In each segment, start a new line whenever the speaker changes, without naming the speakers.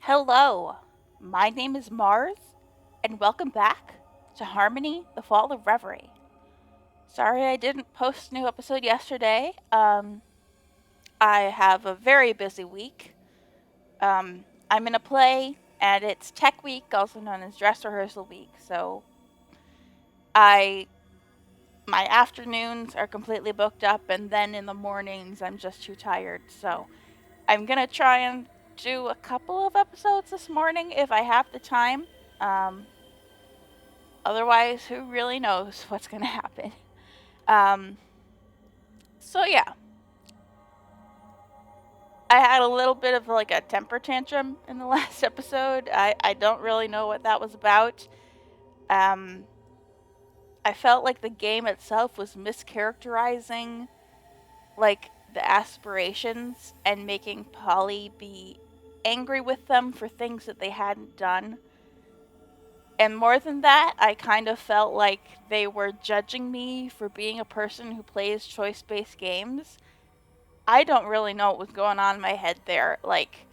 Hello, my name is Mars, and welcome back to Harmony, the Fall of Reverie. Sorry I didn't post a new episode yesterday. I have a very busy week. I'm in a play, and it's Tech Week, also known as Dress Rehearsal Week, so I my afternoons are completely booked up, and then in the mornings I'm just too tired, so I'm gonna try and do a couple of episodes this morning if I have the time. Um, Otherwise, who really knows what's going to happen? Um, so yeah, I had a little bit of like a temper tantrum in the last episode. I don't really know what that was about. Um, I felt like the game itself was mischaracterizing like the aspirations and making Polly be angry with them for things that they hadn't done. And more than that, I kind of felt like they were judging me for being a person who plays choice based games. I don't really know what was going on in my head there. Like,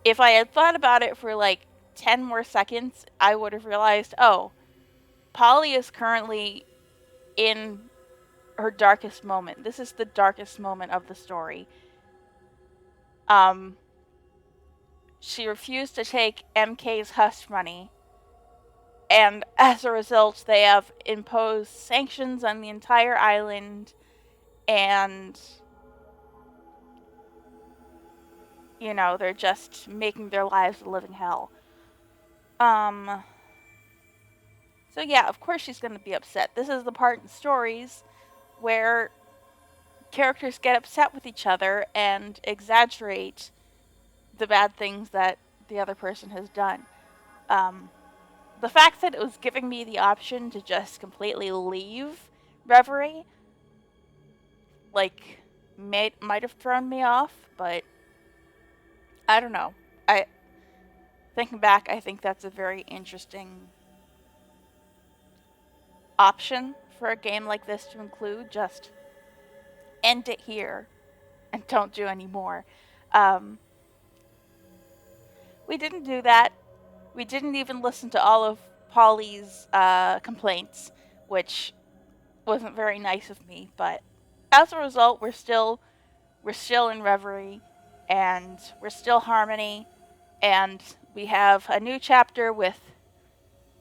if I had thought about it for like 10 more seconds, I would have realized, oh, Polly is currently in her darkest moment. This is the darkest moment of the story. Um, she refused to take MK's hush money, and as a result, they have imposed sanctions on the entire island, and they're just making their lives a living hell. Um, so yeah, of course she's going to be upset. This is the part in stories where characters get upset with each other and exaggerate the bad things that the other person has done. Um, the fact that it was giving me the option to just completely leave Reverie, like, might have thrown me off, but I don't know. I Thinking back, I think that's a very interesting option for a game like this to include. Just end it here and don't do any more. Um, we didn't do that. We didn't even listen to all of Polly's complaints, which wasn't very nice of me. But as a result, we're still in Reverie, and we're still Harmony, and we have a new chapter with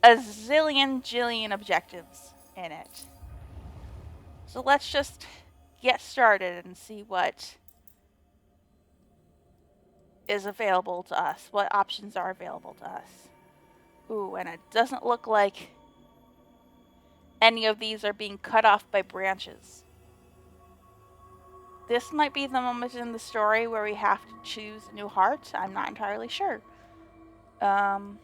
a zillion jillion objectives in it. So let's just get started and see what is available to us, what options are available to us. Ooh, and it doesn't look like any of these are being cut off by branches. This might be the moment in the story where we have to choose a new heart. I'm not entirely sure. Um,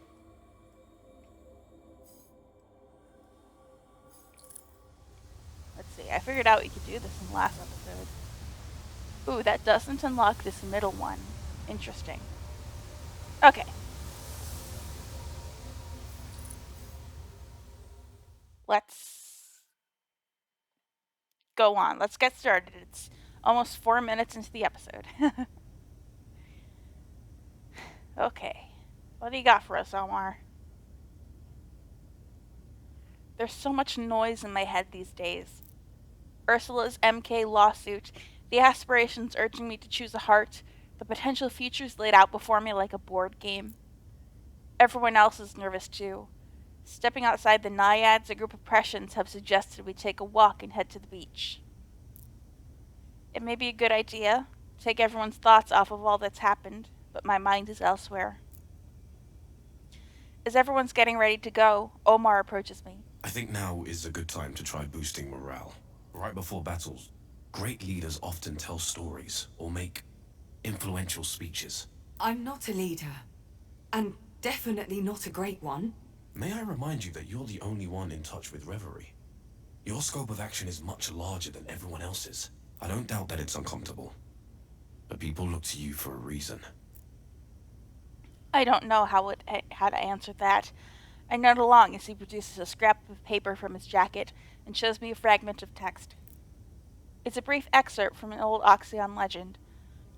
let's see. I figured out you could do this in the last episode. Ooh, that doesn't unlock this middle one. Interesting. Okay. Let's go on. Let's get started. It's almost 4 minutes into the episode. Okay. What do you got for us, Omar? There's so much noise in my head these days. Ursula's MK lawsuit, the aspirations urging me to choose a heart, the potential futures laid out before me like a board game. Everyone else is nervous too. Stepping outside the Naiads, a group of Prussians have suggested we take a walk and head to the beach. It may be a good idea, take everyone's thoughts off of all that's happened, but my mind is elsewhere. As everyone's getting ready to go, Omar approaches me.
I think now is a good time to try boosting morale. Right before battles, great leaders often tell stories or make influential speeches.
I'm not a leader, and definitely not a great one.
May I remind you that you're the only one in touch with Reverie? Your scope of action is much larger than everyone else's. I don't doubt that it's uncomfortable, but people look to you for a reason.
I don't know how to answer that. I nod along as he produces a scrap of paper from his jacket and shows me a fragment of text. It's a brief excerpt from an old Oxyon legend.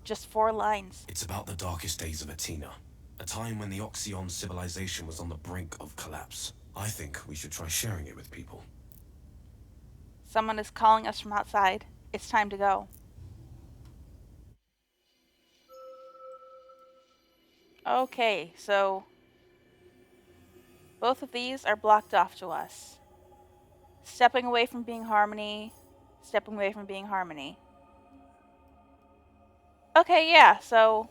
Just 4 lines.
It's about the darkest days of Athena. A time when the Oxyon civilization was on the brink of collapse. I think we should try sharing it with people.
Someone is calling us from outside. It's time to go. Okay, so both of these are blocked off to us. Stepping away from being harmony, stepping away from being harmony. Okay, yeah, so.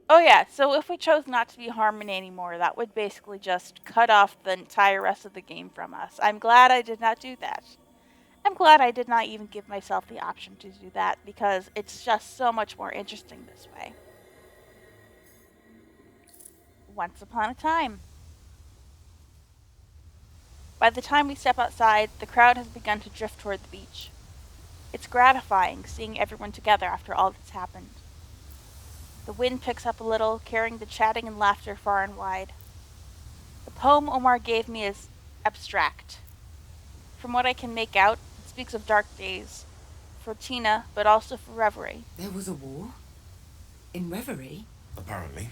Oh, yeah, so if we chose not to be harmony anymore, that would basically just cut off the entire rest of the game from us. I'm glad I did not do that. I'm glad I did not even give myself the option to do that because it's just so much more interesting this way. Once upon a time. By the time we step outside, the crowd has begun to drift toward the beach. It's gratifying seeing everyone together after all that's happened. The wind picks up a little, carrying the chatting and laughter far and wide. The poem Omar gave me is abstract. From what I can make out, it speaks of dark days, for Tina, but also for Reverie.
There was a war? In Reverie?
Apparently.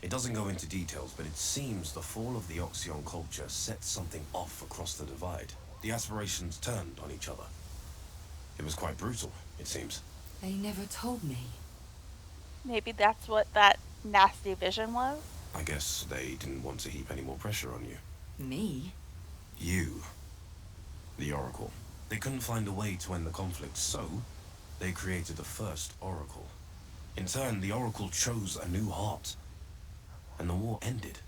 It doesn't go into details, but it seems the fall of the Oxyon culture set something off across the divide. The aspirations turned on each other. It was quite brutal, it seems.
They never told me.
Maybe that's what that nasty vision was?
I guess they didn't want to heap any more pressure on you.
Me?
You. The Oracle. They couldn't find a way to end the conflict, so they created the first Oracle. In turn, the Oracle chose a new heart, and the war ended.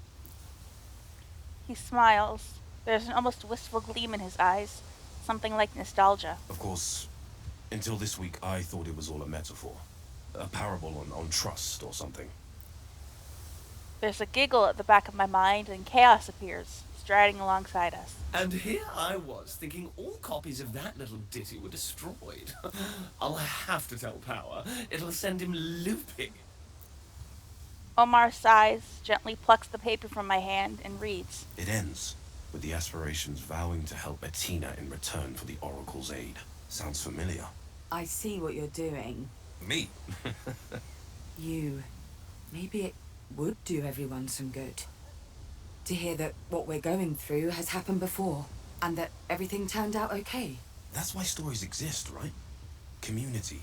He smiles. There's an almost wistful gleam in his eyes, something like nostalgia.
Of course, until this week, I thought it was all a metaphor. A parable on trust or something.
There's a giggle at the back of my mind, and chaos appears, striding alongside us.
And here I was, thinking all copies of that little ditty were destroyed. I'll have to tell Power. It'll send him looping.
Omar sighs, gently plucks the paper from my hand, and reads.
It ends with the aspirations vowing to help Atina in return for the Oracle's aid. Sounds familiar.
I see what you're doing.
Me?
Maybe it would do everyone some good. To hear that what we're going through has happened before, and that everything turned out okay.
That's why stories exist, right? Community.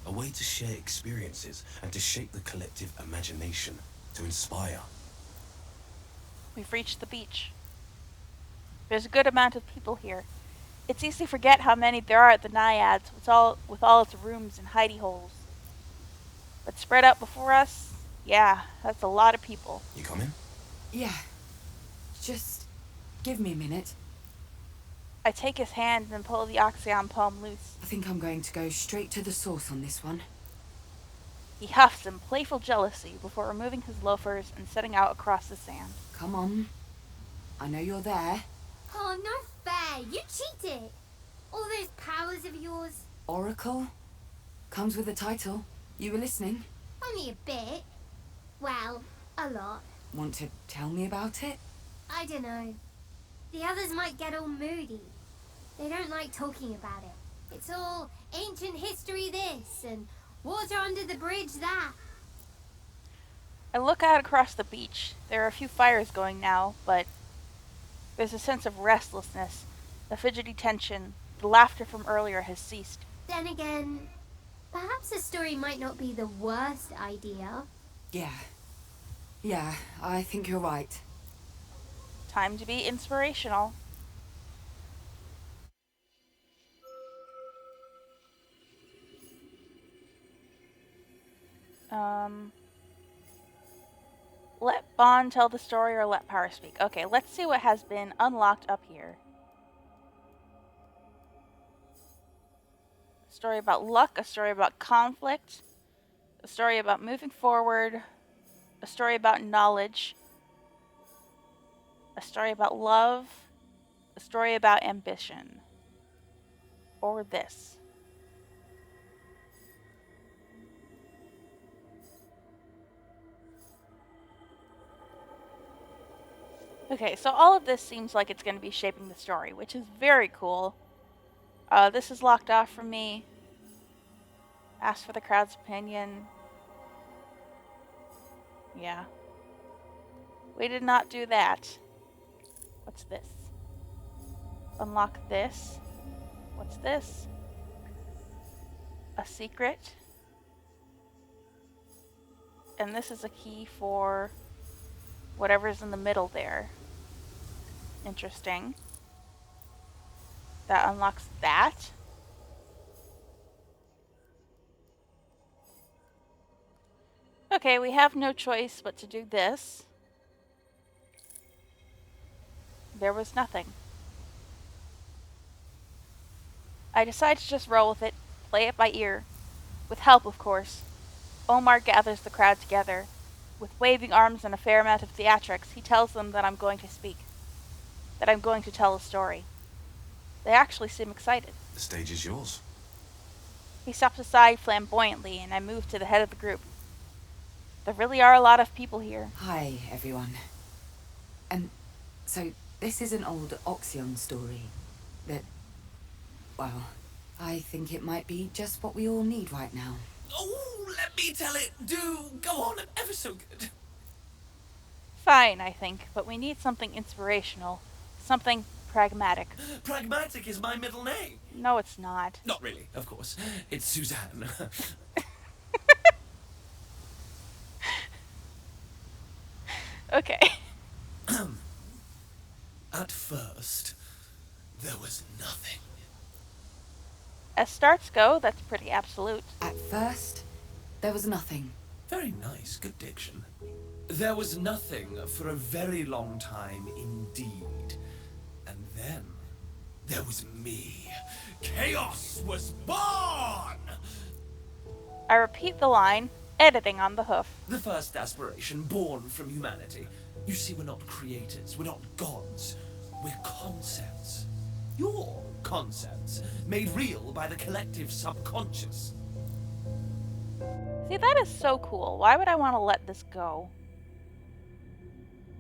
A way to share experiences and to shape the collective imagination, to inspire.
We've reached the beach. There's a good amount of people here. It's easy to forget how many there are at the Naiads with all its rooms and hidey holes. But spread out before us, yeah, that's a lot of people.
You coming?
Yeah. Just give me a minute.
I take his hand and pull the Oxyon poem loose.
I think I'm going to go straight to the source on this one.
He huffs in playful jealousy before removing his loafers and setting out across the sand.
Come on. I know you're there.
Oh, not fair. You cheated. All those powers of yours.
Oracle? Comes with a title. You were listening?
Only a bit. Well, a lot.
Want to tell me about it?
I don't know. The others might get all moody. They don't like talking about it. It's all ancient history this and water under the bridge that.
I look out across the beach. There are a few fires going now, but there's a sense of restlessness, the fidgety tension. The laughter from earlier has ceased.
Then again, perhaps a story might not be the worst idea.
Yeah, I think you're right.
Time to be inspirational. Let Bond tell the story or let Power speak. Okay, let's see what has been unlocked up here. A story about luck, a story about conflict, a story about moving forward, a story about knowledge, a story about love, a story about ambition. Or this. Okay, so all of this seems like it's going to be shaping the story, which is very cool. This is locked off from me. Ask for the crowd's opinion. Yeah. We did not do that. What's this? Unlock this. What's this? A secret. And this is a key for whatever's in the middle there. Interesting. That unlocks that. Okay, we have no choice but to do this. There was nothing. I decide to just roll with it, play it by ear. With help, of course. Omar gathers the crowd together. With waving arms and a fair amount of theatrics, he tells them that I'm going to speak. That I'm going to tell a story. They actually seem excited.
The stage is yours.
He steps aside flamboyantly, and I move to the head of the group. There really are a lot of people here.
Hi, everyone. And so, this is an old Oxion story that, well, I think it might be just what we all need right now.
Oh, let me tell it. Do go on, ever so good.
Fine, I think, but we need something inspirational. Something pragmatic.
Pragmatic is my middle name.
No, it's not.
Not really, of course. It's Suzanne.
Okay.
At first, there was nothing.
As starts go, that's pretty absolute.
At first, there was nothing.
Very nice, good diction. There was nothing for a very long time indeed. And then, there was me. Chaos was born!
I repeat the line, editing on the hoof.
The first aspiration born from humanity. You see, we're not creators, we're not gods. We're concepts. Your concepts, made real by the collective subconscious.
See, that is so cool. Why would I want to let this go?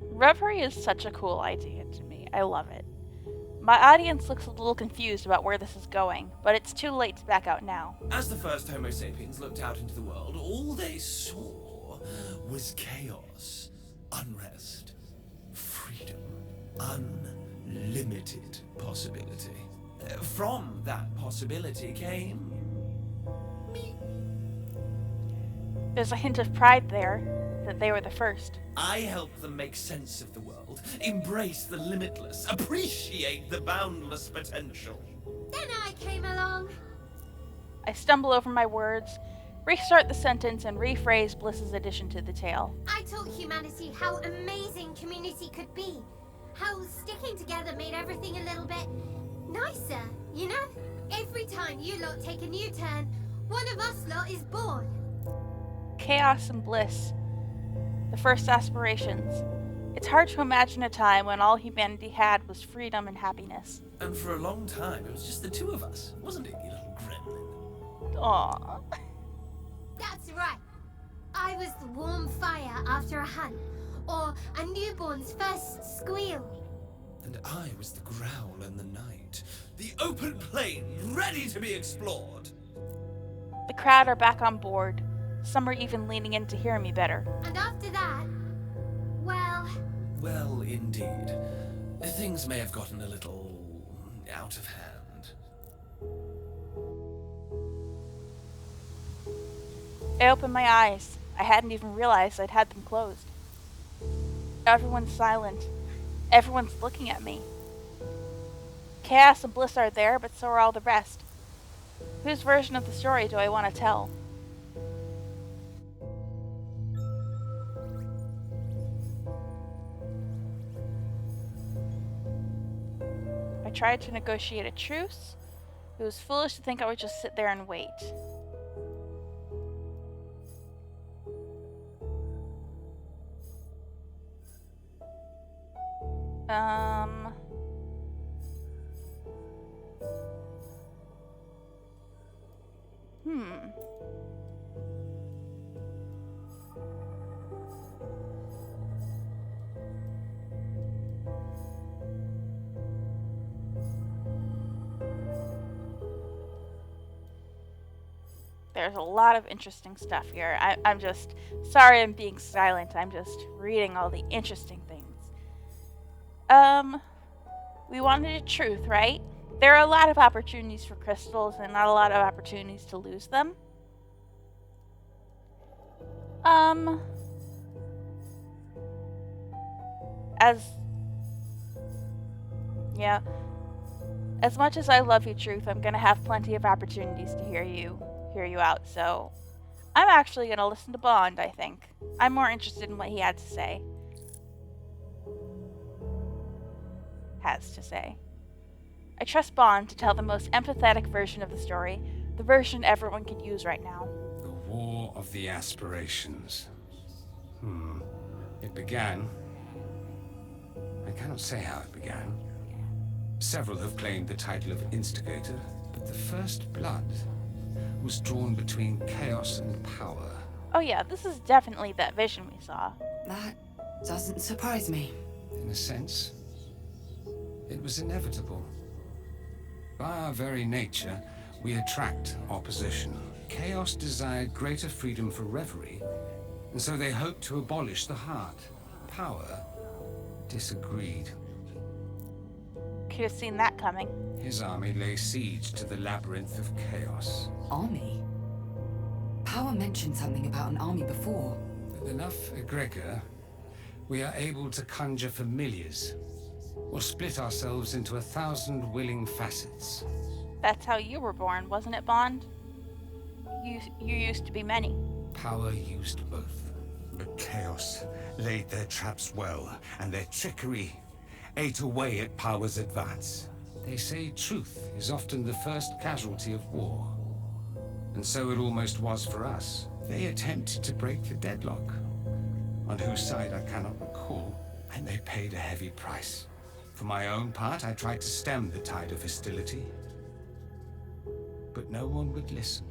Reverie is such a cool idea to me. I love it. My audience looks a little confused about where this is going, but it's too late to back out now.
As the first Homo sapiens looked out into the world, all they saw was chaos, unrest, freedom, unlimited possibility. From that possibility came me.
There's a hint of pride there, that they were the first.
I helped them make sense of the world, embrace the limitless, appreciate the boundless potential.
Then I came along.
I stumble over my words, restart the sentence, and rephrase Bliss's addition to the tale.
I taught humanity how amazing community could be. How sticking together made everything a little bit nicer, you know? Every time you lot take a new turn, one of us lot is born.
Chaos and bliss. The first aspirations. It's hard to imagine a time when all humanity had was freedom and happiness.
And for a long time, it was just the two of us, wasn't it, you little gremlin?
Aww.
That's right. I was the warm fire after a hunt, or a newborn's first squeal.
And I was the growl in the night, the open plain ready to be explored.
The crowd are back on board. Some are even leaning in to hear me better.
And after that, well...
Well, indeed. Things may have gotten a little out of hand.
I open my eyes. I hadn't even realized I'd had them closed. Everyone's silent. Everyone's looking at me. Chaos and bliss are there, but so are all the rest. Whose version of the story do I want to tell? I tried to negotiate a truce. It was foolish to think I would just sit there and wait. Hmm. there's a lot of interesting stuff here. I'm just sorry I'm being silent. I'm just reading all the interesting things. We wanted a truth, right? There are a lot of opportunities for crystals and not a lot of opportunities to lose them. As yeah, as much as I love you, Truth, I'm gonna have plenty of opportunities to hear you out. So I'm actually gonna listen to Bond. I think I'm more interested in what he had to say. Has to say. I trust Bond to tell the most empathetic version of the story, the version everyone could use right now.
The War of the Aspirations. It began... I cannot say how it began. Several have claimed the title of instigator, but the first blood was drawn between chaos and power.
Oh yeah, this is definitely that vision we saw.
That doesn't surprise me.
In a sense, it was inevitable. By our very nature, we attract opposition. Chaos desired greater freedom for Reverie, and so they hoped to abolish the heart. Power disagreed.
Could have seen that coming.
His army lay siege to the labyrinth of chaos.
Army? Power mentioned something about an army before.
With enough egregor, we are able to conjure familiars, or split ourselves into 1,000 willing facets.
That's how you were born, wasn't it, Bond? You used to be many.
Power used both.
But chaos laid their traps well, and their trickery ate away at power's advance.
They say truth is often the first casualty of war. And so it almost was for us. They attempted to break the deadlock, on whose side I cannot recall, and they paid a heavy price. For my own part, I tried to stem the tide of hostility, but no one would listen.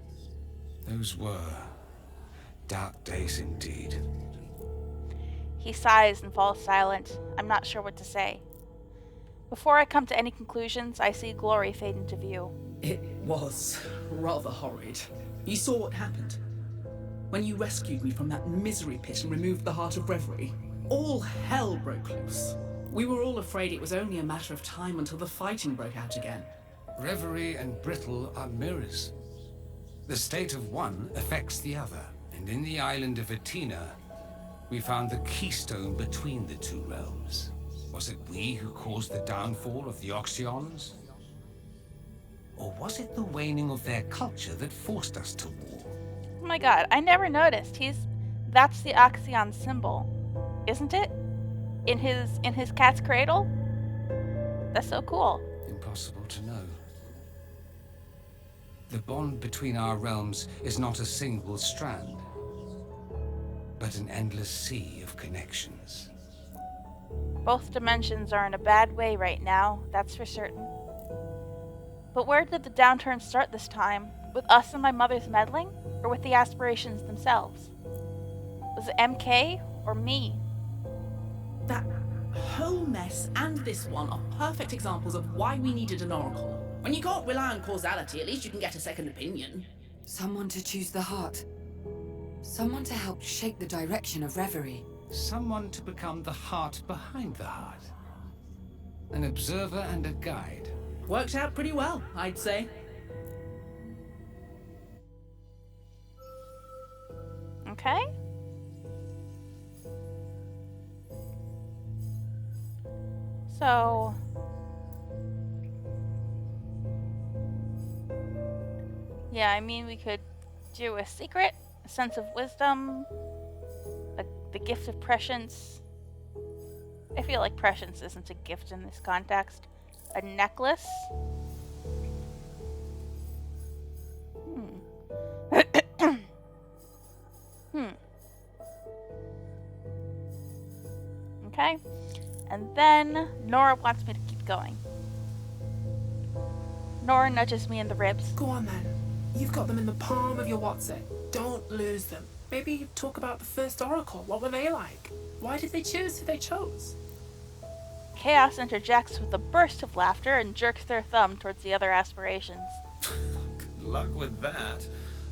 Those were dark days indeed.
He sighs and falls silent. I'm not sure what to say. Before I come to any conclusions, I see Glory fade into view.
It was rather horrid. You saw what happened. When you rescued me from that misery pit and removed the heart of Reverie, all hell broke loose. We were all afraid it was only a matter of time until the fighting broke out again.
Reverie and Brittle are mirrors. The state of one affects the other, and in the island of Atina, we found the keystone between the two realms. Was it we who caused the downfall of the Oxions? Or was it the waning of their culture that forced us to war?
Oh my god, I never noticed. That's the Oxyon symbol, isn't it? In his cat's cradle? That's so cool.
Impossible to know. The bond between our realms is not a single strand, but an endless sea of connections.
Both dimensions are in a bad way right now, that's for certain. But where did the downturn start this time? With us and my mother's meddling? Or with the Aspirations themselves? Was it MK or me?
That whole mess and this one are perfect examples of why we needed an oracle. When you can't rely on causality, at least you can get a second opinion.
Someone to choose the heart. Someone to help shape the direction of Reverie.
Someone to become the heart behind the heart. An observer and a guide.
Worked out pretty well, I'd say.
Okay. So... yeah, I mean, we could do a secret, a sense of wisdom, the gift of prescience. I feel like prescience isn't a gift in this context. A necklace. Okay. And then Nora wants me to keep going. Nora nudges me in the ribs.
Go on then. You've got them in the palm of your what's-it. Don't lose them. Maybe talk about the first Oracle. What were they like? Why did they choose who they chose?
Chaos interjects with a burst of laughter and jerks their thumb towards the other Aspirations.
Good luck with that.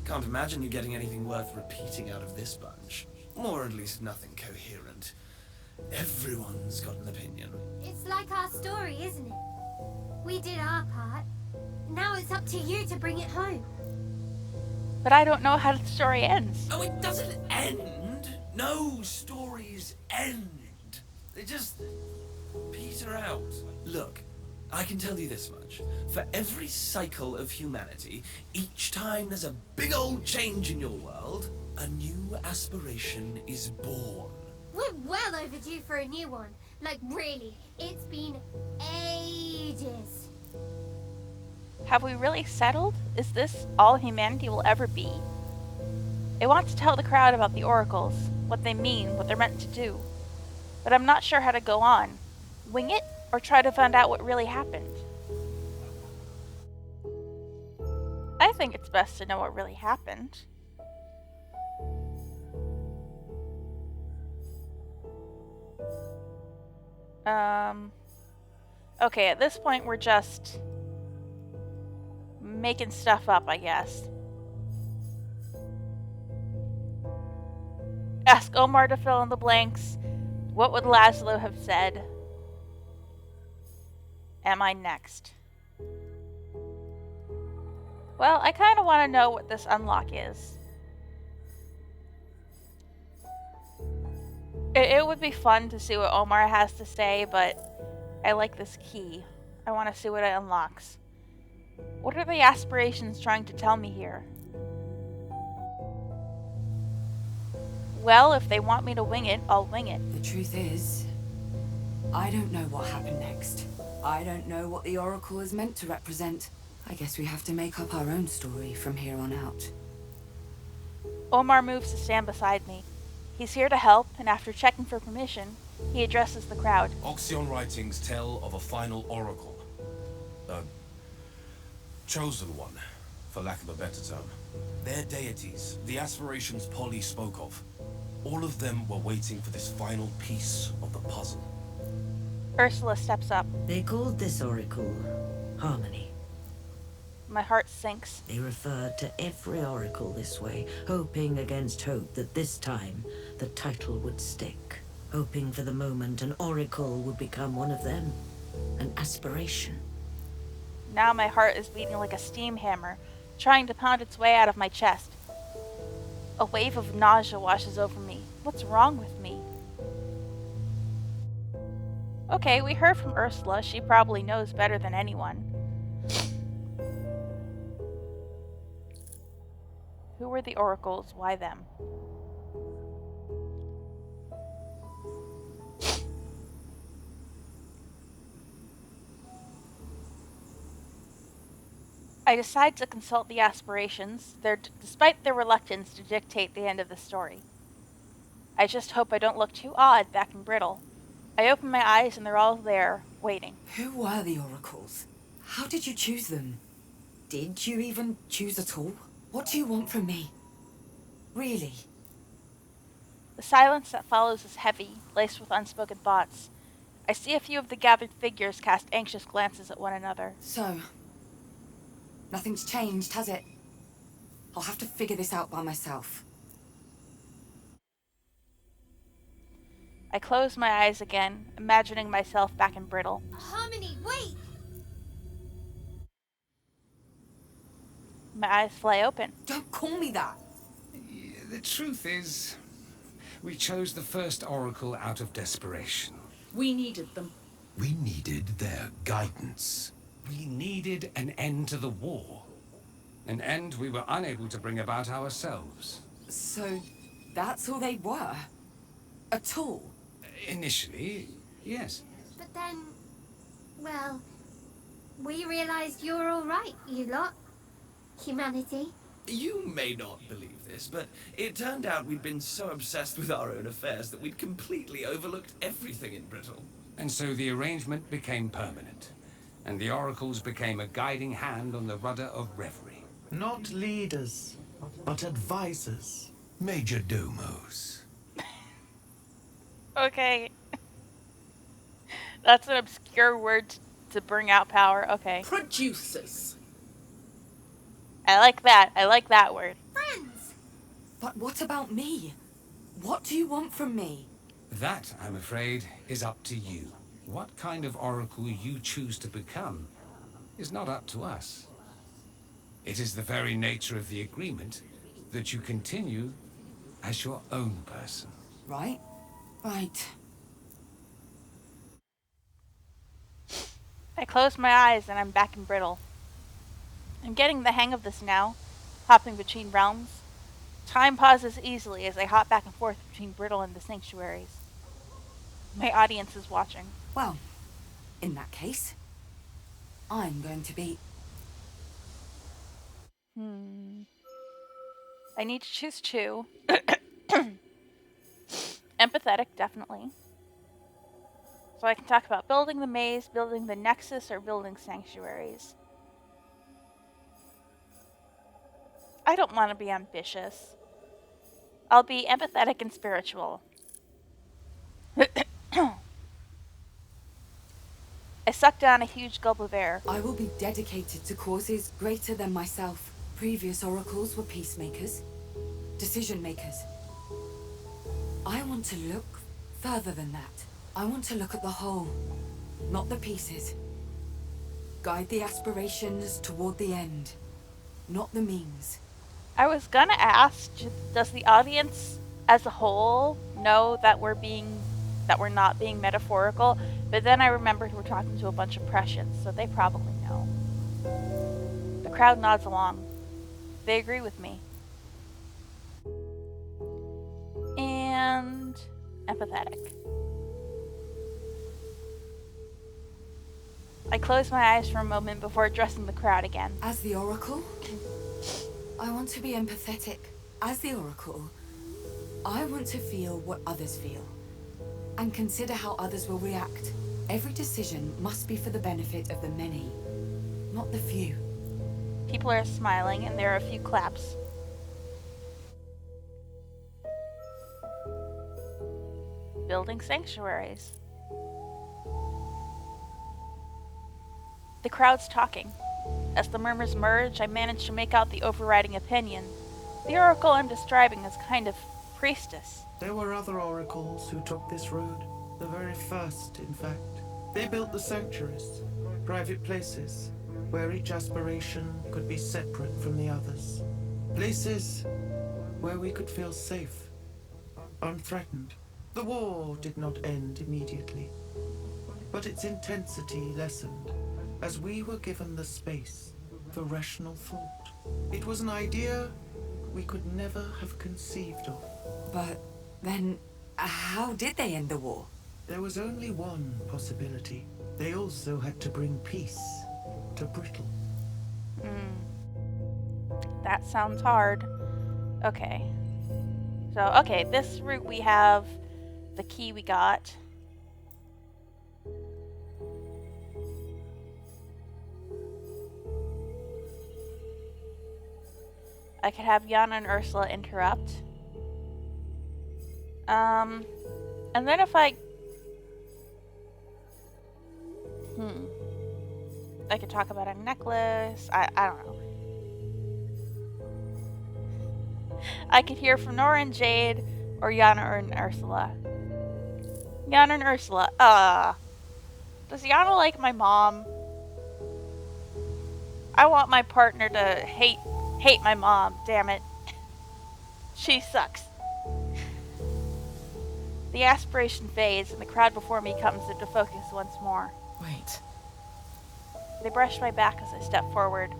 Can't imagine you getting anything worth repeating out of this bunch. Or at least nothing coherent. Everyone's got an opinion.
It's like our story, isn't it? We did our part. Now it's up to you to bring it home.
But I don't know how the story ends.
Oh, it doesn't end. No stories end. They just peter out. Look, I can tell you this much. For every cycle of humanity, each time there's a big old change in your world, a new aspiration is born.
We're well overdue for a new one. Like, really, it's been ages.
Have we really settled? Is this all humanity will ever be? I want to tell the crowd about the oracles, what they mean, what they're meant to do. But I'm not sure how to go on. Wing it, or try to find out what really happened? I think it's best to know what really happened. Okay, at this point we're just making stuff up, I guess. Ask Omar to fill in the blanks. What would Laszlo have said? Am I next? Well, I kind of want to know what this unlock is. It would be fun to see what Omar has to say, but I like this key. I want to see what it unlocks. What are the aspirations trying to tell me here? Well, if they want me to wing it, I'll wing it.
The truth is, I don't know what happened next. I don't know what the Oracle is meant to represent. I guess we have to make up our own story from here on out.
Omar moves to stand beside me. He's here to help, and after checking for permission, he addresses the crowd.
Oxion writings tell of a final oracle. A chosen one, for lack of a better term. Their deities, the aspirations Polly spoke of, all of them were waiting for this final piece of the puzzle.
Ursula steps up.
They called this oracle Harmony.
My heart sinks.
They referred to every oracle this way, hoping against hope that this time the title would stick. Hoping for the moment an oracle would become one of them. An aspiration.
Now my heart is beating like a steam hammer, trying to pound its way out of my chest. A wave of nausea washes over me. What's wrong with me? Okay, we heard from Ursula. She probably knows better than anyone. Who were the oracles? Why them? I decide to consult the aspirations, despite their reluctance to dictate the end of the story. I just hope I don't look too odd back in Brittle. I open my eyes and they're all there, waiting.
Who were the oracles? How did you choose them? Did you even choose at all? What do you want from me? Really?
The silence that follows is heavy, laced with unspoken thoughts. I see a few of the gathered figures cast anxious glances at one another.
So, nothing's changed, has it? I'll have to figure this out by myself.
I close my eyes again, imagining myself back in Brittle.
Harmony, wait!
My eyes fly open.
Don't call me that!
The truth is, we chose the first oracle out of desperation.
We needed them.
We needed their guidance.
We needed an end to the war. An end we were unable to bring about ourselves.
So, that's all they were? At all?
Initially, yes.
But then, well, we realized you're all right, you lot. Humanity.
You may not believe this, but it turned out we'd been so obsessed with our own affairs that we'd completely overlooked everything in Brittle.
And so the arrangement became permanent, and the oracles became a guiding hand on the rudder of Reverie.
Not leaders, but advisors.
Major domos.
Okay. That's an obscure word to bring out power. Okay.
Producers.
I like that. I like that word.
But what about me? What do you want from me?
That, I'm afraid, is up to you. What kind of oracle you choose to become is not up to us. It is the very nature of the agreement that you continue as your own person.
Right? Right.
I close my eyes and I'm back in Brittle. I'm getting the hang of this now, hopping between realms. Time pauses easily as I hop back and forth between Brittle and the sanctuaries. My audience is watching.
Well, in that case, I'm going to be...
I need to choose two. Empathetic, definitely. So I can talk about building the maze, building the nexus, or building sanctuaries. I don't want to be ambitious. I'll be empathetic and spiritual. I suck down a huge gulp of air.
I will be dedicated to causes greater than myself. Previous oracles were peacemakers, decision makers. I want to look further than that. I want to look at the whole, not the pieces. Guide the aspirations toward the end, not the means.
I was gonna ask, does the audience as a whole know that we're not being metaphorical? But then I remembered we're talking to a bunch of Prussians, so they probably know. The crowd nods along. They agree with me. And empathetic. I close my eyes for a moment before addressing the crowd again.
As the Oracle, I want to be empathetic. As the Oracle, I want to feel what others feel and consider how others will react. Every decision must be for the benefit of the many, not the few.
People are smiling and there are a few claps. Building sanctuaries. The crowd's talking. As the murmurs merge, I manage to make out the overriding opinion. The oracle I'm describing is kind of priestess.
There were other oracles who took this road. The very first, in fact. They built the sanctuaries, private places, where each aspiration could be separate from the others. Places where we could feel safe, unthreatened. The war did not end immediately, but its intensity lessened as we were given the space for rational thought. It was an idea we could never have conceived of.
But then, how did they end the war?
There was only one possibility. They also had to bring peace to Brittle.
That sounds hard. Okay. So, this route we have the key we got. I could have Yana and Ursula interrupt. And then if I could talk about a necklace. I don't know. I could hear from Nora and Jade or Yana and Ursula. Yana and Ursula. Does Yana like my mom? I want my partner to hate my mom, damn it. She sucks. The aspiration fades and the crowd before me comes into focus once more.
Wait.
They brush my back as I step forward.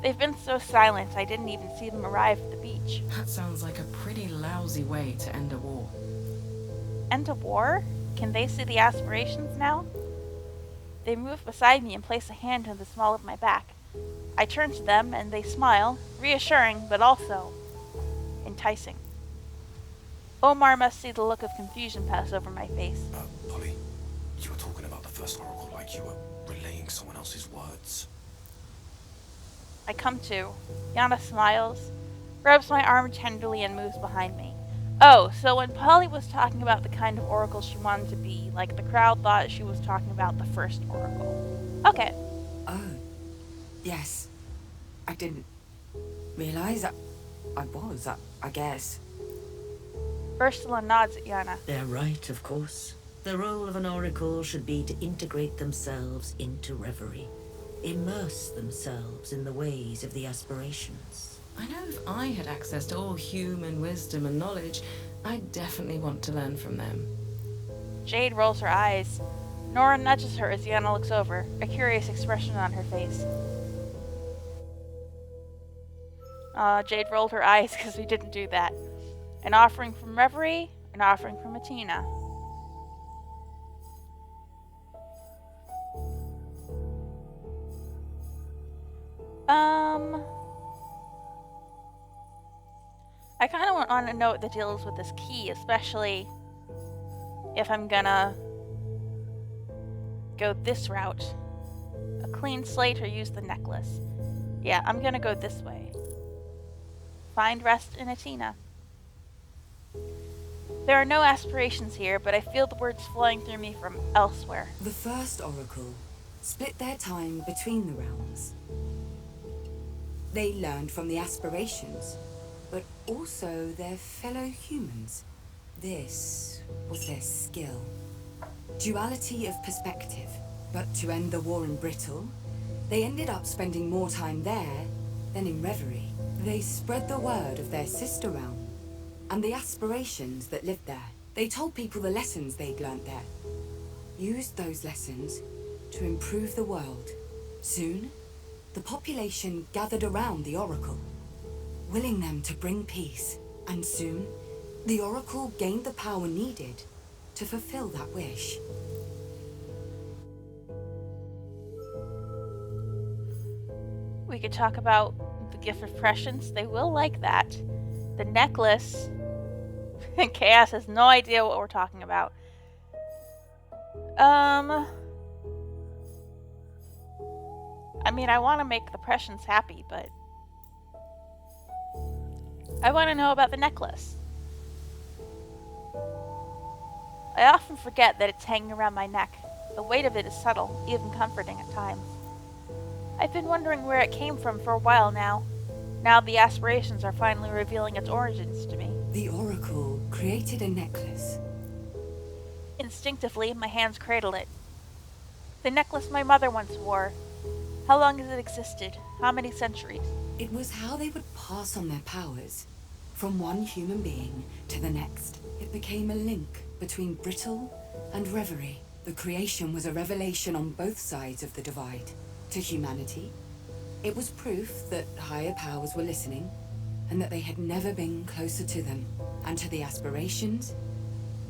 They've been so silent I didn't even see them arrive at the beach.
That sounds like a pretty lousy way to end a war.
End a war? Can they see the aspirations now? They move beside me and place a hand on the small of my back. I turn to them and they smile, reassuring but also enticing. Omar must see the look of confusion pass over my face.
Polly, you were talking about the first oracle like you were relaying someone else's words.
I come to. Yana smiles, rubs my arm tenderly and moves behind me. Oh, so when Polly was talking about the kind of oracle she wanted to be, like the crowd thought she was talking about the first oracle. Okay.
Oh, yes. I didn't realize I was. I guess.
Ursula nods at Yana.
They're right, of course. The role of an oracle should be to integrate themselves into Reverie. Immerse themselves in the ways of the Aspirations.
I know if I had access to all human wisdom and knowledge, I'd definitely want to learn from them.
Jade rolls her eyes. Nora nudges her as Yana looks over, a curious expression on her face. Jade rolled her eyes because we didn't do that. An offering from Reverie, an offering from Atina. I kind of want to know what the deal is with this key, especially if I'm gonna go this route. A clean slate or use the necklace. Yeah, I'm gonna go this way. Find rest in Atina. There are no aspirations here, but I feel the words flowing through me from elsewhere.
The first oracle split their time between the realms. They learned from the aspirations, but also their fellow humans. This was their skill. Duality of perspective. But to end the war in Brittle, they ended up spending more time there than in Reverie. They spread the word of their sister realm and the aspirations that lived there. They told people the lessons they'd learnt there. Used those lessons to improve the world. Soon, the population gathered around the Oracle, willing them to bring peace. And soon, the Oracle gained the power needed to fulfill that wish.
We could talk about the gift of prescience. They will like that. The necklace. Chaos has no idea what we're talking about. I mean, I want to make the prescience happy, but I want to know about the necklace. I often forget that it's hanging around my neck. The weight of it is subtle, even comforting at times. I've been wondering where it came from for a while now. Now the aspirations are finally revealing its origins to me.
The Oracle created a necklace.
Instinctively, my hands cradle it. The necklace my mother once wore. How long has it existed? How many centuries?
It was how they would pass on their powers, from one human being to the next. It became a link between Brittle and Reverie. The creation was a revelation on both sides of the divide. To humanity, it was proof that higher powers were listening, and that they had never been closer to them. And to the aspirations,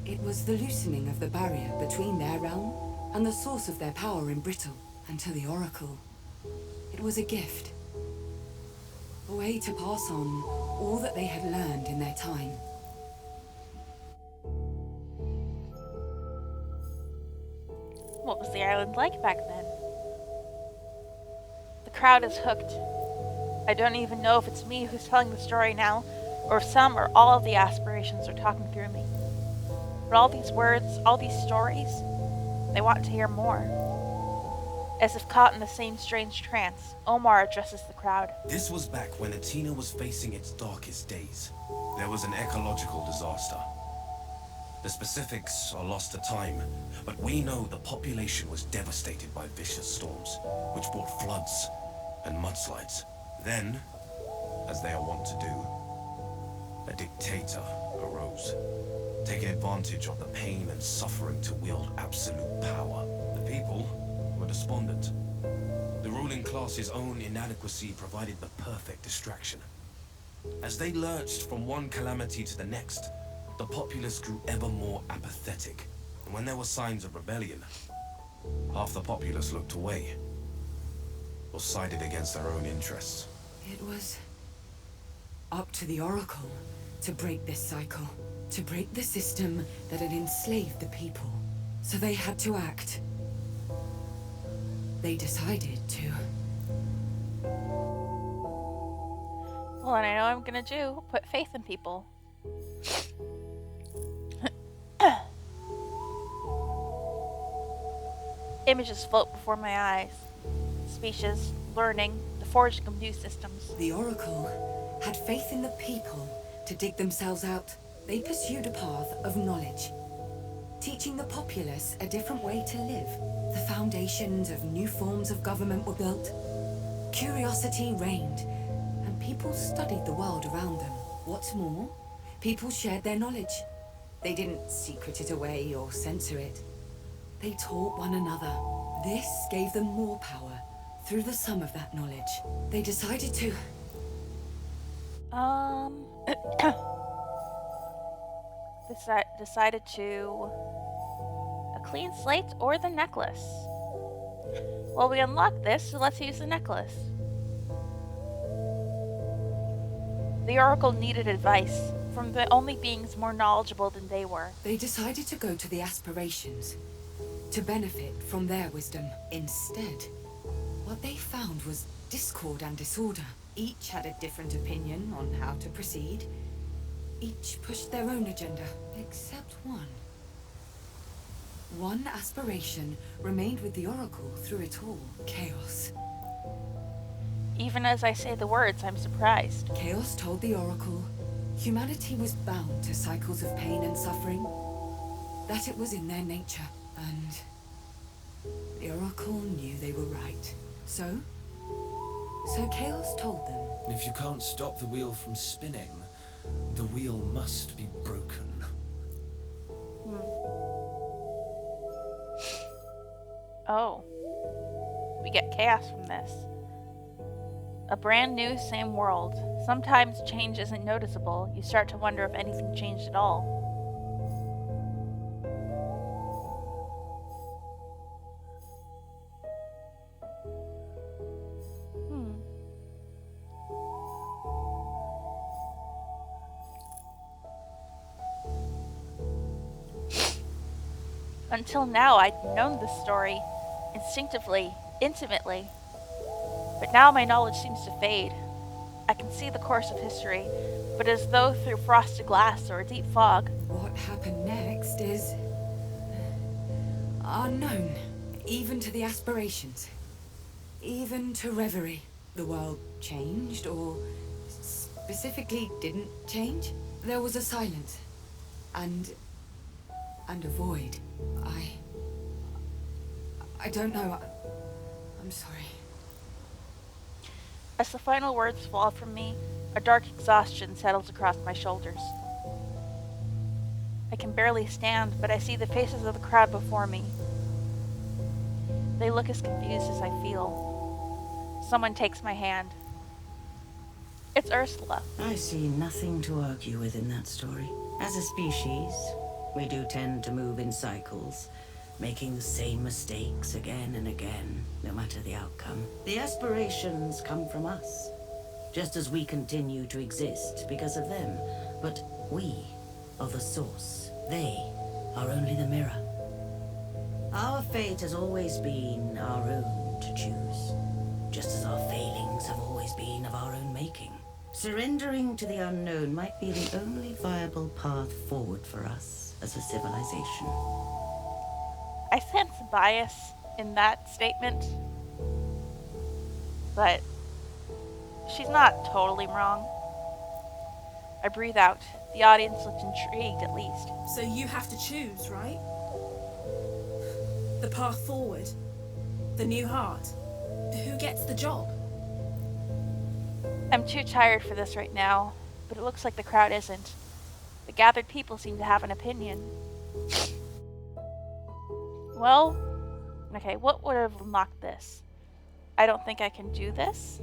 it was the loosening of the barrier between their realm and the source of their power in Brittle. And to the Oracle, it was a gift. A way to pass on all that they had learned in their time.
What was the island like back then? The crowd is hooked. I don't even know if it's me who's telling the story now, or if some or all of the aspirations are talking through me. But all these words, all these stories, they want to hear more. As if caught in the same strange trance, Omar addresses the crowd.
This was back when Atina was facing its darkest days. There was an ecological disaster. The specifics are lost to time, but we know the population was devastated by vicious storms, which brought floods and mudslides. Then, as they are wont to do, a dictator arose, taking advantage of the pain and suffering to wield absolute power. The people were despondent. The ruling class's own inadequacy provided the perfect distraction. As they lurched from one calamity to the next, the populace grew ever more apathetic. And when there were signs of rebellion, half the populace looked away, or sided against their own interests.
It was up to the Oracle to break this cycle, to break the system that had enslaved the people. So they had to act. They decided to.
Well, and I know what I'm gonna do. Put faith in people. Images float before my eyes. Speeches, learning, the forging of new systems.
The Oracle had faith in the people to dig themselves out. They pursued a path of knowledge, teaching the populace a different way to live. The foundations of new forms of government were built. Curiosity reigned, and people studied the world around them. What's more, people shared their knowledge. They didn't secret it away or censor it. They taught one another. This gave them more power. Through the sum of that knowledge, they decided to...
Decided to... A clean slate or the necklace? Well, we unlocked this, so let's use the necklace. The Oracle needed advice from the only beings more knowledgeable than they were.
They decided to go to the Aspirations, to benefit from their wisdom. Instead, what they found was discord and disorder. Each had a different opinion on how to proceed. Each pushed their own agenda, except one. One aspiration remained with the Oracle through it all. Chaos.
Even as I say the words, I'm surprised.
Chaos told the Oracle humanity was bound to cycles of pain and suffering, that it was in their nature, and the Oracle knew they were right. So Chaos told them.
If you can't stop the wheel from spinning, the wheel must be broken.
Oh. We get chaos from this. A brand new, same world. Sometimes change isn't noticeable. You start to wonder if anything changed at all. Until now, I'd known this story instinctively, intimately. But now my knowledge seems to fade. I can see the course of history, but as though through frosted glass or a deep fog.
What happened next is... unknown, even to the Aspirations. Even to Reverie. The world changed, or specifically didn't change. There was a silence, and a void. I don't know. I'm sorry.
As the final words fall from me, a dark exhaustion settles across my shoulders. I can barely stand, but I see the faces of the crowd before me. They look as confused as I feel. Someone takes my hand. It's Ursula.
I see nothing to argue with in that story. As a species, we do tend to move in cycles, making the same mistakes again and again, no matter the outcome. The aspirations come from us, just as we continue to exist because of them. But we are the source. They are only the mirror. Our fate has always been our own to choose, just as our failings have always been of our own making. Surrendering to the unknown might be the only viable path forward for us as a civilization.
I sense bias in that statement, but she's not totally wrong. I breathe out. The audience looked intrigued, at least.
So you have to choose, right? The path forward. The new heart. Who gets the job?
I'm too tired for this right now, but it looks like the crowd isn't. The gathered people seem to have an opinion. Well, okay, what would have unlocked this? I don't think I can do this.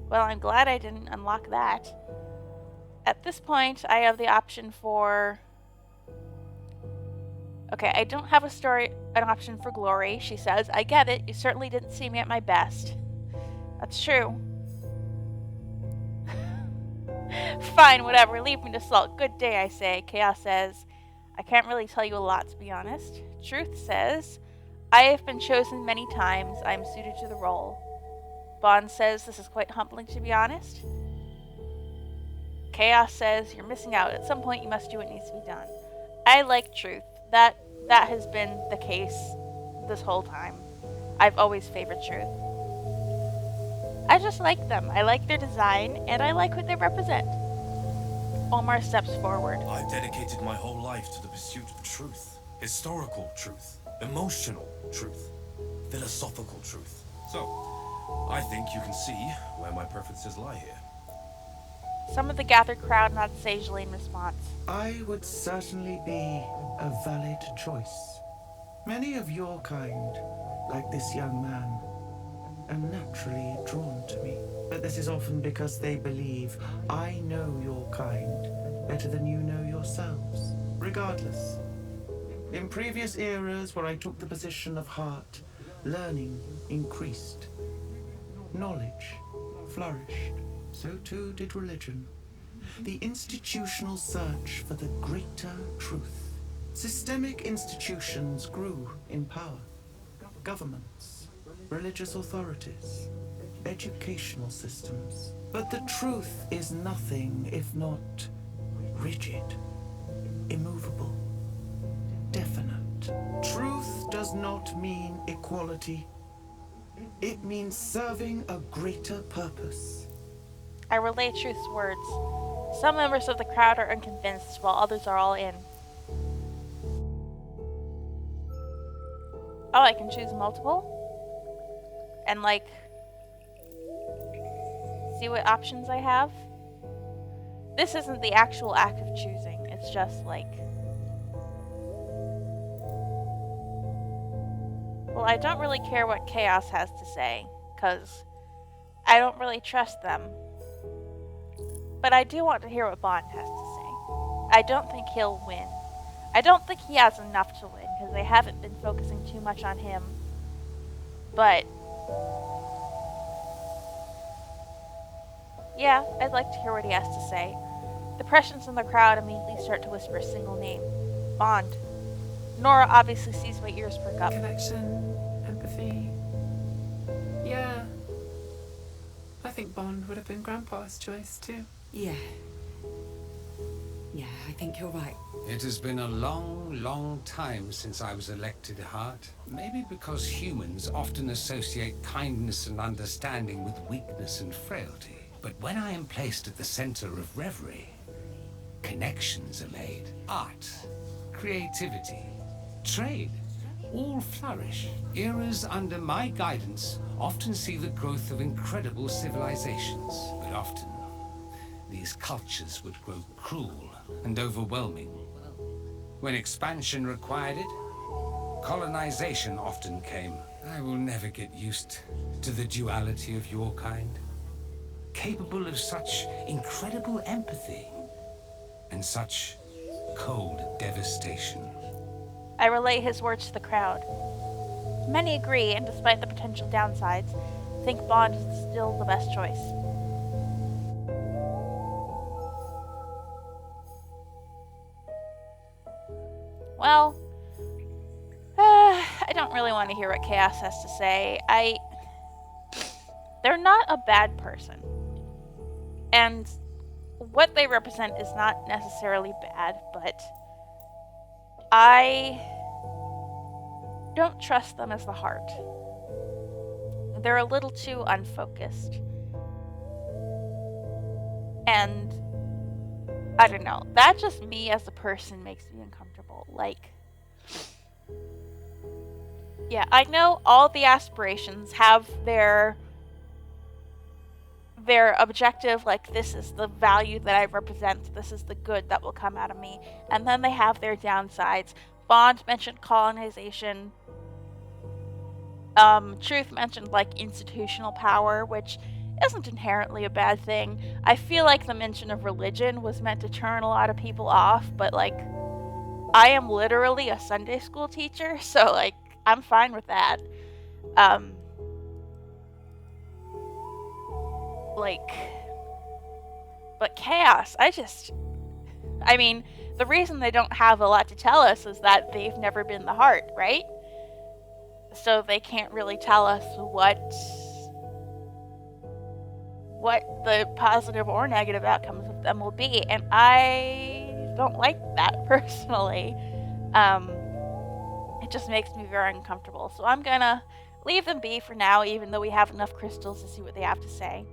Well, I'm glad I didn't unlock that. At this point, I have the option for... Okay, I don't have an option for glory, she says. I get it, you certainly didn't see me at my best. That's true. Fine, whatever, leave me to sulk. Good day, I say. Chaos says, I can't really tell you a lot, to be honest. Truth says, I have been chosen many times. I am suited to the role. Bond says, this is quite humbling, to be honest. Chaos says, you're missing out. At some point, you must do what needs to be done. I like Truth. That has been the case this whole time. I've always favored Truth. I just like them. I like their design, and I like what they represent. Omar steps forward.
I've dedicated my whole life to the pursuit of truth. Historical truth. Emotional truth. Philosophical truth. So, I think you can see where my preferences lie here.
Some of the gathered crowd nod sagely in response.
I would certainly be a valid choice. Many of your kind, like this young man, are naturally drawn to me. But this is often because they believe I know your kind better than you know yourselves. Regardless, in previous eras where I took the position of heart, learning increased. Knowledge flourished. So too did religion. The institutional search for the greater truth. Systemic institutions grew in power. Governments, religious authorities, educational systems. But the truth is nothing if not rigid, immovable, definite. Truth does not mean equality. It means serving a greater purpose.
I relay Truth's words. Some members of the crowd are unconvinced, while others are all in. Oh, I can choose multiple? And, like, see what options I have? This isn't the actual act of choosing. It's just, like... Well, I don't really care what Chaos has to say, because I don't really trust them. But I do want to hear what Bond has to say. I don't think he'll win. I don't think he has enough to win, because they haven't been focusing too much on him. But... yeah, I'd like to hear what he has to say. The Prussians in the crowd immediately start to whisper a single name. Bond. Nora obviously sees my ears perk up.
Connection, empathy. Yeah. I think Bond would have been Grandpa's choice too.
Yeah. Yeah, I think you're right.
It has been a long, long time since I was elected Heart. Maybe because humans often associate kindness and understanding with weakness and frailty. But when I am placed at the center of Reverie, connections are made. Art, creativity, trade, all flourish. Eras under my guidance often see the growth of incredible civilizations. But often, these cultures would grow cruel and overwhelming. When expansion required it, colonization often came. I will never get used to the duality of your kind. Capable of such incredible empathy and such cold devastation.
I relay his words to the crowd. Many agree, and despite the potential downsides, think Bond is still the best choice. Well, I don't really want to hear what Chaos has to say. They're not a bad person. And what they represent is not necessarily bad, but I don't trust them as the Heart. They're a little too unfocused. And I don't know. That just me as a person makes me uncomfortable. Like, yeah, I know all the aspirations have their objective, like, this is the value that I represent, this is the good that will come out of me. And then they have their downsides. Bond mentioned colonization. Truth mentioned, like, institutional power, which isn't inherently a bad thing. I feel like the mention of religion was meant to turn a lot of people off, but, like, I am literally a Sunday school teacher, so, like, I'm fine with that. But Chaos, I mean, the reason they don't have a lot to tell us is that they've never been the Heart, right? So they can't really tell us what the positive or negative outcomes of them will be, and I don't like that personally. It just makes me very uncomfortable. So I'm gonna leave them be for now, even though we have enough crystals to see what they have to say.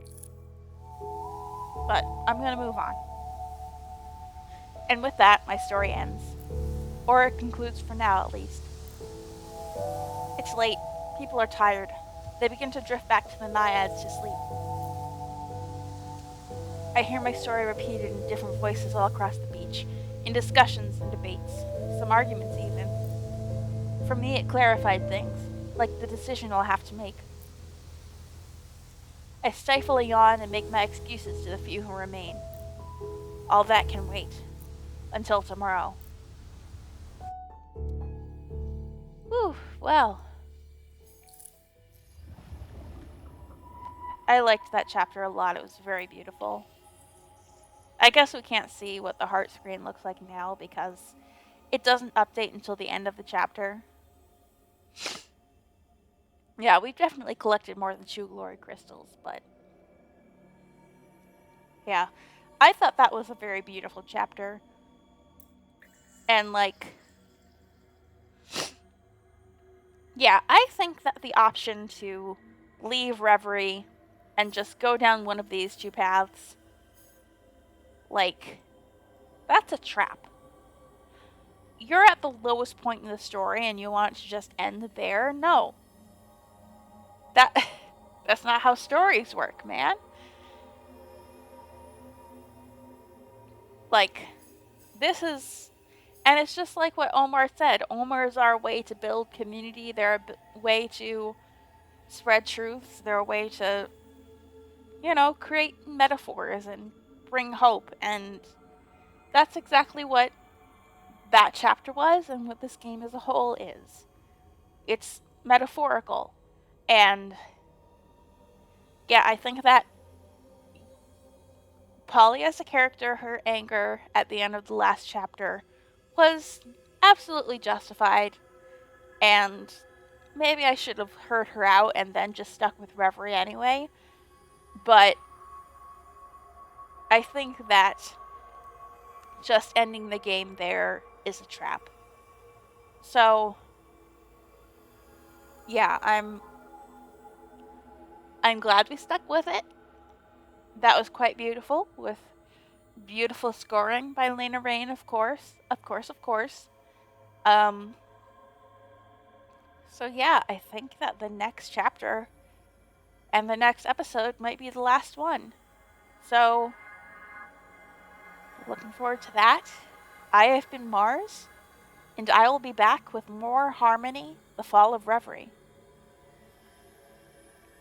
But I'm gonna move on. And with that, my story ends. Or it concludes for now, at least. It's late. People are tired. They begin to drift back to the Naiads to sleep. I hear my story repeated in different voices all across the beach, in discussions and debates, some arguments even. For me, it clarified things, like the decision I'll have to make. I stifle a yawn and make my excuses to the few who remain. All that can wait. Until tomorrow. Whew, well. I liked that chapter a lot. It was very beautiful. I guess we can't see what the heart screen looks like now because it doesn't update until the end of the chapter. Yeah, we've definitely collected more than 2 glory crystals, but yeah. I thought that was a very beautiful chapter. And yeah, I think that the option to leave Reverie and just go down one of these 2 paths, that's a trap. You're at the lowest point in the story and you want to just end there? No. That's not how stories work, man. This is, and it's just like what Omar said. Omar is our way to build community. They're a way to spread truths. They're a way to, create metaphors and bring hope. And that's exactly what that chapter was and what this game as a whole is. It's metaphorical. And yeah, I think that Polly as a character, her anger at the end of the last chapter was absolutely justified, and maybe I should have heard her out and then just stuck with Reverie anyway, but I think that just ending the game there is a trap. So, yeah, I'm glad we stuck with it. That was quite beautiful, with beautiful scoring by Lena Raine, of course. Of course. So yeah, I think that the next chapter and the next episode might be the last one. So, looking forward to that. I have been Mars, and I will be back with more Harmony, The Fall of Reverie.